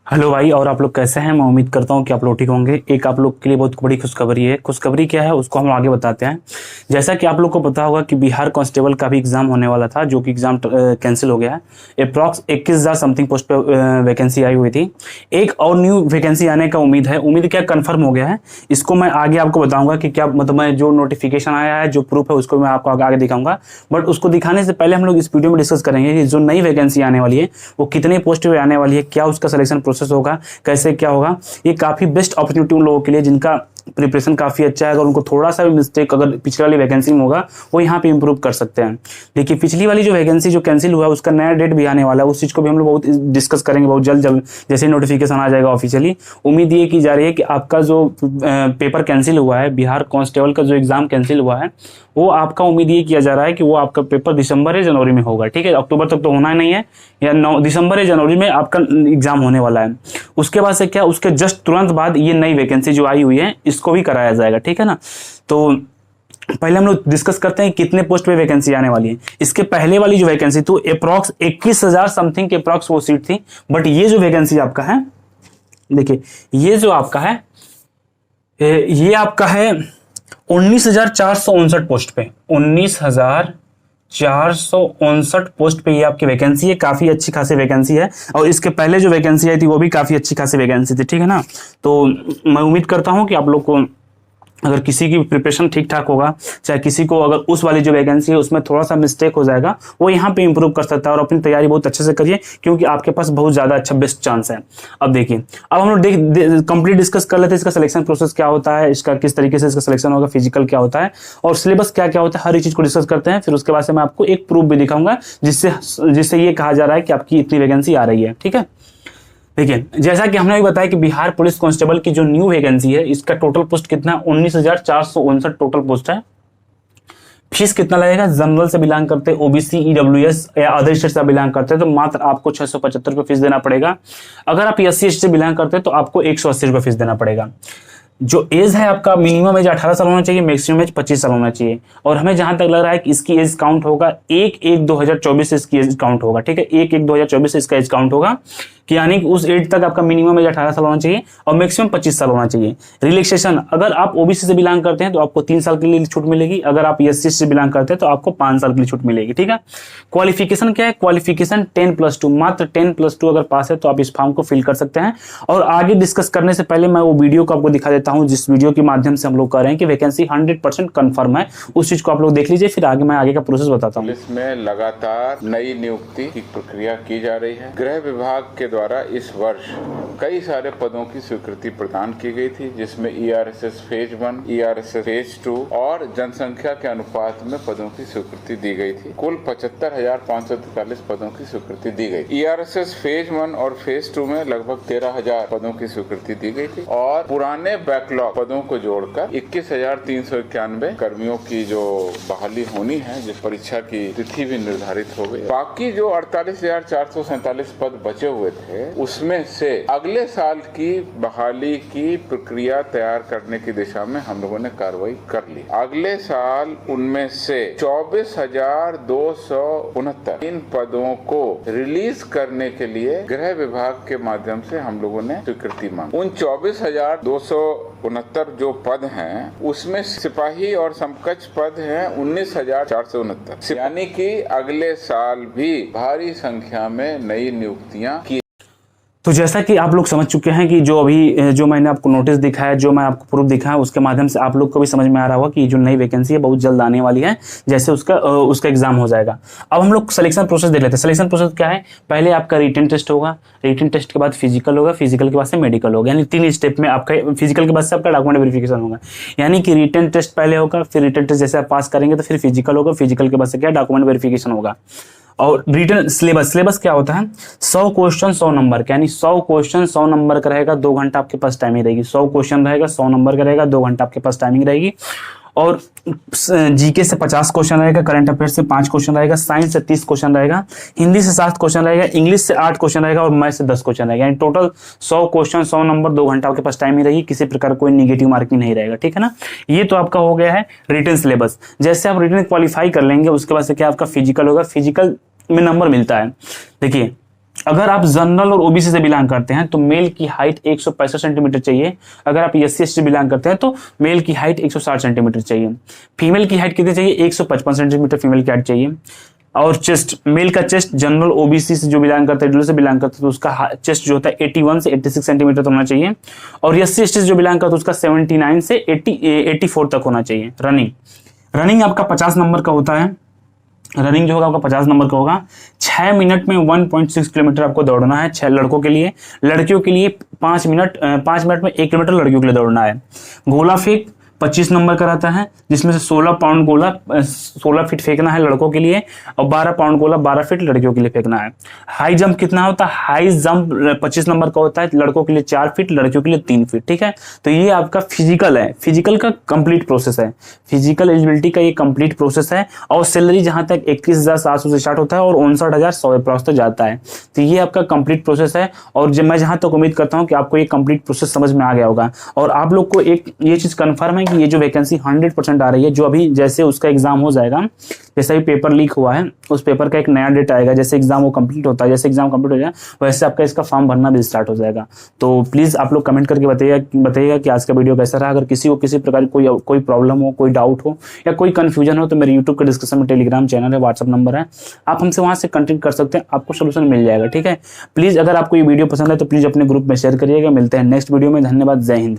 Hello भाई, और आप लोग कैसे हैं। मैं उम्मीद करता हूं कि आप लोग ठीक होंगे। एक आप लोग के लिए बहुत बड़ी खुशखबरी है। खुशखबरी क्या है उसको हम आगे बताते हैं। जैसा कि आप लोग को पता होगा कि बिहार कांस्टेबल का भी एग्जाम होने वाला था, जो कि एग्जाम कैंसिल हो गया है। अप्रॉक्स 21,000 समथिंग पोस्ट पे वैकेंसी आई हुई थी। एक और न्यू वैकेंसी आने का उम्मीद है। उम्मीद क्या कंफर्म हो गया है, इसको मैं आगे आपको बताऊंगा कि क्या मतलब मैं जो नोटिफिकेशन आया है, जो प्रूफ है, उसको मैं आपको आगे दिखाऊंगा। बट उसको दिखाने से पहले हम लोग इस वीडियो में डिस्कस करेंगे कि जो नई वैकेंसी आने वाली है वो कितने पोस्ट पे आने वाली है, क्या उसका सिलेक्शन प्रोसेस होगा, कैसे क्या होगा। ये काफी बेस्ट अपॉर्चुनिटी उन लोगों के लिए जिनका प्रिपरेशन काफी अच्छा है। अगर उनको थोड़ा सा भी मिस्टेक अगर पिछले वाली वैकेंसी में होगा, वो यहाँ पे इंप्रूव कर सकते हैं। देखिए, पिछली वाली जो वैकेंसी जो कैंसिल हुआ है उसका नया डेट भी आने वाला है। उस चीज को भी हम लोग बहुत डिस्कस करेंगे बहुत जल्द जल्द, जैसे नोटिफिकेशन आ जाएगा ऑफिशियली। उम्मीद ये की जा रही है कि आपका जो पेपर कैंसिल हुआ है, बिहार कांस्टेबल का जो एग्जाम कैंसिल हुआ है, वो आपका उम्मीद ये किया जा रहा है कि वो आपका पेपर दिसंबर या जनवरी में होगा। ठीक है, अक्टूबर तक तो होना नहीं है, या दिसंबर या जनवरी में आपका एग्जाम होने वाला है। उसके बाद से क्या, उसके जस्ट तुरंत बाद ये नई वैकेंसी जो आई हुई है इसको भी कराया जाएगा। ठीक है ना। तो पहले हम लोग डिस्कस करते हैं कितने पोस्ट पे वैकेंसी आने वाली है। इसके पहले वाली जो वैकेंसी थी अप्रॉक्स 21,000 समथिंग के अप्रॉक्स वो सीट थी। बट ये जो वैकेंसी आपका है, देखिए ये जो आपका है, ये आपका है 19,459 पोस्ट पे। 19,459 पोस्ट पे ये आपकी वैकेंसी है। काफी अच्छी खासी वैकेंसी है। और इसके पहले जो वैकेंसी आई थी वो भी काफी अच्छी खासी वैकेंसी थी। ठीक है ना। तो मैं उम्मीद करता हूं कि आप लोग को अगर किसी की प्रिपरेशन ठीक ठाक होगा, चाहे किसी को अगर उस वाली जो वैकेंसी है उसमें थोड़ा सा मिस्टेक हो जाएगा, वो यहाँ पे इंप्रूव कर सकता है। और अपनी तैयारी बहुत अच्छे से करिए, क्योंकि आपके पास बहुत ज्यादा अच्छा बेस्ट चांस है। अब देखिए, अब हम लोग कंप्लीट डिस्कस कर लेते हैं इसका सिलेक्शन प्रोसेस क्या होता है, इसका किस तरीके से इसका सिलेक्शन होगा, फिजिकल क्या होता है और सिलेबस क्या क्या होता है, हर एक चीज को डिस्कस करते हैं। फिर उसके बाद से मैं आपको एक प्रूफ भी दिखाऊंगा जिससे ये कहा जा रहा है कि आपकी इतनी वैकेंसी आ रही है। ठीक है। देखिए, जैसा कि हमने भी बताया कि बिहार पुलिस कांस्टेबल की जो न्यू वैकेंसी है, इसका टोटल पोस्ट कितना, 19,459 टोटल पोस्ट है। फीस कितना लगेगा, जनरल से बिलोंग करते हैं, ओबीसी, ईडब्ल्यूएस या अदर स्टेट से बिलोंग करते हैं तो मात्र आपको 675 रुपये फीस देना पड़ेगा। अगर आप एससी एसटी से बिलोंग करते हैं तो आपको 180 रुपये फीस देना पड़ेगा। जो एज है आपका, मिनिमम एज 18 साल होना चाहिए, मैक्सिमम एज 25 साल होना चाहिए। और हमें जहां तक लग रहा है कि इसकी एज काउंट होगा 1/1/2024 से इसकी एज काउंट होगा। ठीक है, 1/1/2024 से इसका एज काउंट होगा कि यानी कि उस एज तक आपका मिनिमम एज 18 साल होना चाहिए और मैक्सिमम 25 साल होना चाहिए। रिलैक्सेशन, अगर आप ओबीसी से बिलोंग करते हैं तो आपको 3 साल के लिए छूट मिलेगी। अगर आप एससी से बिलोंग करते हैं तो आपको 5 साल के लिए छूट मिलेगी। ठीक है। क्वालिफिकेशन क्या है, क्वालिफिकेशन 10+2, मात्र 10+2 अगर पास है तो आप इस फॉर्म को फिल कर सकते हैं। और आगे डिस्कस करने से पहले मैं वो वीडियो को आपको दिखा देता हूं जिस वीडियो के माध्यम से हम लोग कह रहे हैं कि वैकेंसी 100% कंफर्म है। उस चीज को आप लोग देख लीजिए, फिर आगे मैं आगे का प्रोसेस बताता हूँ। इसमें लगातार नई नियुक्ति की प्रक्रिया की जा रही है। गृह विभाग के द्वारा इस वर्ष कई सारे पदों की स्वीकृति प्रदान की गई थी, जिसमें ईआरएसएस फेज 1, ईआरएसएस फेज 2 और जनसंख्या के अनुपात में पदों की स्वीकृति दी गई थी। कुल 75,543 पदों की स्वीकृति दी गई। ईआरएसएस फेज 1 और फेज 2 में लगभग 13,000 पदों की स्वीकृति दी गई थी और पुराने बैकलॉग पदों को जोड़कर 21,391 कर्मियों की जो बहाली होनी है, जिस परीक्षा की तिथि भी निर्धारित हो गई। बाकी जो 48,447 पद बचे हुए थे, उसमें से अगले साल की बहाली की प्रक्रिया तैयार करने की दिशा में हम लोगों ने कार्रवाई कर ली। अगले साल उनमें से 24,269 इन पदों को रिलीज करने के लिए गृह विभाग के माध्यम से हम लोगों ने स्वीकृति मांगी। उन 24,269 जो पद हैं, उसमें सिपाही और समकक्ष पद हैं 19,469, यानी कि अगले साल भी भारी संख्या में नई नियुक्तियां की। तो जैसा कि आप लोग समझ चुके हैं कि जो मैंने आपको नोटिस दिखाया, जो मैं आपको प्रूफ दिखाया, उसके माध्यम से आप लोग को भी समझ में आ रहा होगा कि जो नई वैकेंसी है बहुत जल्द आने वाली है, जैसे उसका एग्जाम हो जाएगा। अब हम लोग सिलेक्शन प्रोसेस देख लेते हैं। सिलेक्शन प्रोसेस क्या है, पहले आपका रिटन टेस्ट होगा, रिटन टेस्ट के बाद फिजिकल होगा, फिजिकल के बाद से मेडिकल होगा, यानी 3 स्टेप में आपका फिजिकल के बाद से आपका डॉक्यूमेंट वेरिफिकेशन होगा। यानी कि रिटन टेस्ट पहले होगा, फिर रिटन टेस्ट जैसे आप पास करेंगे तो फिर फिजिकल होगा, फिजिकल के बाद से क्या डॉक्यूमेंट वेरिफिकेशन होगा। और रिटर्न सिलेबस क्या होता है, 100 क्वेश्चन 100 नंबर का, यानी 100 क्वेश्चन 100 नंबर का रहेगा, 2 घंटा आपके पास टाइमिंग रहेगी। 100 क्वेश्चन रहेगा, 100 नंबर का रहेगा, 2 घंटा आपके पास टाइमिंग रहेगी। और जीके से 50 क्वेश्चन रहेगा, करंट अफेयर से 5 क्वेश्चन रहेगा, साइंस से 30 क्वेश्चन रहेगा, हिंदी से 7 क्वेश्चन रहेगा, इंग्लिश से 8 क्वेश्चन रहेगा और मैथ से 10 क्वेश्चन रहेगा। यानी टोटल 100 क्वेश्चन 100 नंबर, 2 घंटा आपके पास टाइमिंग रहेगी, किसी प्रकार कोई निगेटिव मार्किंग नहीं रहेगा। ठीक है ना। ये तो आपका हो गया है रिटन सिलेबस। जैसे आप रिटन क्वालिफाई कर लेंगे उसके बाद से क्या आपका फिजिकल होगा, फिजिकल में नंबर मिलता है। देखिए, अगर आप जनरल और ओबीसी से बिलोंग करते हैं तो मेल की हाइट 165 सेंटीमीटर चाहिए। अगर आप एससी एसटी से बिलोंग करते हैं तो मेल की हाइट 160 सेंटीमीटर चाहिए। फीमेल की हाइट कितनी चाहिए? 155 सेंटीमीटर फीमेल की हाइट चाहिए। और चेस्ट, मेल का चेस्ट जनरल ओबीसी से जो बिलोंग करता है, से बिलोंग करता है, तो उसका चेस्ट जो होता है 81 से 86 सेंटीमीटर होना चाहिए। और एससी एसटी से जो बिलोंग करता है तो उसका 79 से 84 तक होना चाहिए। रनिंग आपका 50 नंबर का होता है। रनिंग जो होगा आपका 50 नंबर का होगा। 6 मिनट में 1.6 किलोमीटर आपको दौड़ना है 6 लड़कों के लिए। लड़कियों के लिए 5 मिनट में 1 किलोमीटर लड़कियों के लिए दौड़ना है। गोला फेंक 25 नंबर का रहता है, जिसमें से 16 पाउंड गोला 16 फीट फेंकना है लड़कों के लिए और 12 पाउंड गोला 12 फीट लड़कियों के लिए फेंकना है। हाई जंप कितना होता है? हाई जंप 25 नंबर का होता है, लड़कों के लिए 4 फीट, लड़कियों के लिए 3 फीट। ठीक है, तो ये आपका फिजिकल है, फिजिकल का कंप्लीट प्रोसेस है, फिजिकल एलिजिबिलिटी का ये कंप्लीट प्रोसेस है। और सैलरी जहां तक 21,700 से स्टार्ट होता है और 59,100 अप्रॉक्स तक जाता है। तो ये आपका कंप्लीट प्रोसेस है। और जब मैं जहां तक उम्मीद करता हूं कि आपको ये कंप्लीट प्रोसेस समझ में आ गया होगा। और आप लोग को एक ये चीज कंफर्म है कि ये जो वैकेंसी 100% आ रही है, जो अभी जैसे उसका एग्जाम हो जाएगा, जैसे ही पेपर लीक हुआ है, उस पेपर का एक नया डेट आएगा, जैसे एग्जाम वो कंप्लीट होता है, जैसे एग्जाम कंप्लीट हो जाए वैसे आपका इसका फॉर्म भरना भी स्टार्ट हो जाएगा। तो प्लीज आप लोग कमेंट करके बताइएगा कि आज का वीडियो कैसा रहा। अगर किसी को किसी प्रकार की कोई प्रॉब्लम हो, कोई डाउट हो या कोई कंफ्यूजन हो तो मेरे यूट्यूब के डिस्क्रिप्शन में टेलीग्राम चैनल है, व्हाट्सअप नंबर है, आप हमसे वहां से कंटेक्ट कर सकते हैं, आपको सोल्यूशन मिल जाएगा। ठीक है, प्लीज अगर आपको ये वीडियो पसंद है तो प्लीज अपने ग्रुप में शेयर करिएगा। मिलते हैं नेक्स्ट वीडियो में। धन्यवाद, जय हिंद।